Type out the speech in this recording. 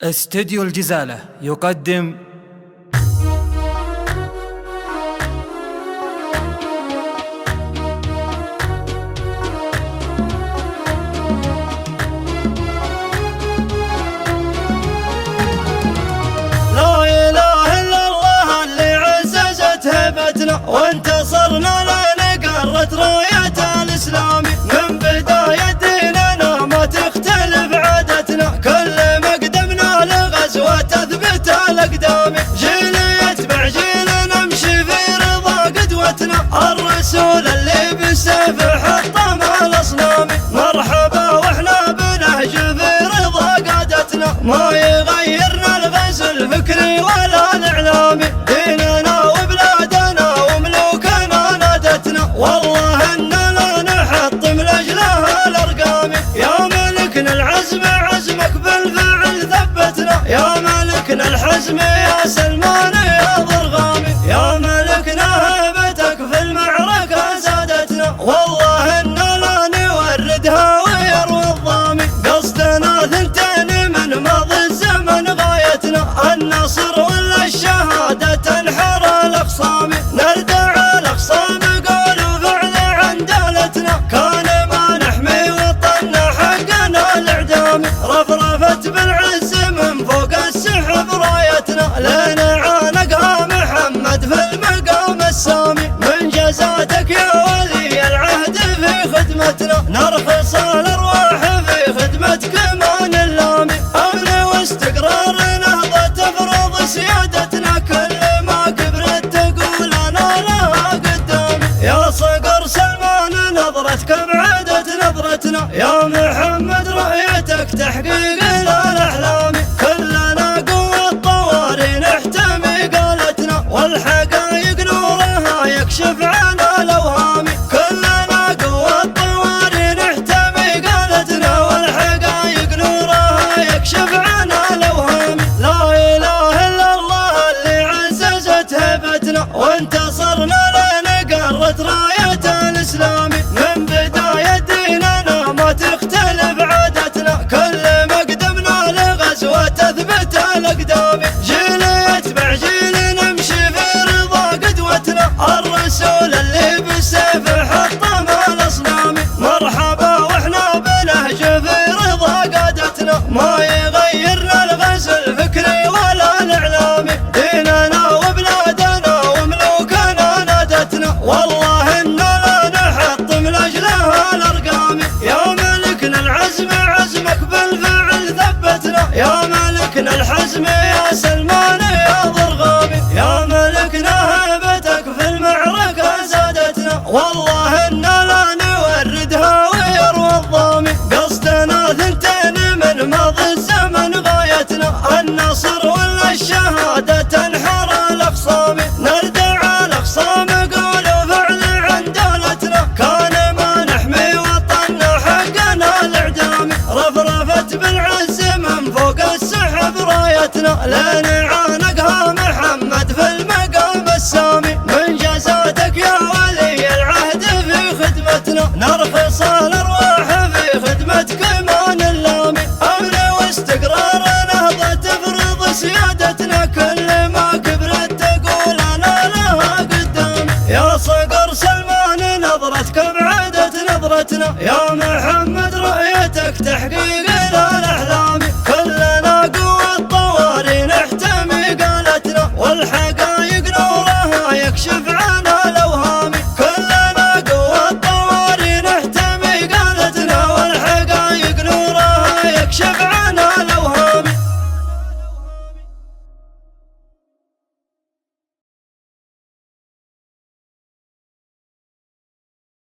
استديو الجزالة يقدم لا إله إلا الله اللي عززت هيبتنا وانتصرنا لين قرت راية الإسلام. من بداية ديننا ما تختلف عادتنا، كل ما قدمنا لغزوة تثبت الأقدام. جيل يتبع جيل نمشي في رضا قدوتنا، الرسول اللي بالسيف حطم الأصنام. مرحبا واحنا بنهج في رضا قادتنا، ما يغيرنا الغزو الفكري ولا الإعلامي. ديننا وبلادنا وملوكنا نادتنا، والله إننا نحطم لأجلها الأرقام. يا ملكنا العزم عزمك بالفعل ثبتنا، يا ملكنا الحزم يا سلمان يا ضرغامي. يا ملكنا هيبتك في المعركة زادتنا، والله إننا نوردها ويروي الضامي. قصدنا ثنتين من ماضي الزمن غايتنا، النصر ولا الشهادة تنحر الأخصام. نردع الأخصام قول وفعل عن دالتنا، كان ما نحمي وطننا حقنا الإعدام. رفرفت بالعز من فوق السحب رايتنا، لين عانقها محمد في المقام السامي. من جزاتك يا ولي العهد في خدمتنا، نرخص الأرواح في خدمتك مان اللامي. أمن واستقرار نهضة تفرض سيادتنا، كل ما كبرت تقول أنا لها قدامي. يا صقر سلمان نظرتك بعدت نظرتنا، يا محمد رؤيتك تحقيق الأحلام. كلنا قوة طواري نحتمي قالتنا، والحقايق نورها يكشف عن الأوهام. كلنا قوة طواري نحتمي قالتنا، والحقايق نورها يكشف عن الأوهام. لا إله إلا الله اللي عززت هيبتنا وانتصرنا لين قرت راية الإسلام. من بداية ديننا ما تختلف عادتنا، كل ما قدمنا لغزوة تثبت الأقدام. جيل يتبع جيل نمشي في رضا قدوتنا، الرسول اللي بالسيف حطم الأصنام. مرحبا واحنا بنهج في رضا قادتنا، ما يغيرنا الغزو الفكري ولا الإعلامي. ديننا وبلادنا وملوكنا نادتنا، والله إننا نحطم لأجلها الأرقام. يا ملكنا العزم عزمك بالفعل ثبتنا، يا ملكنا الحزم يا سلمان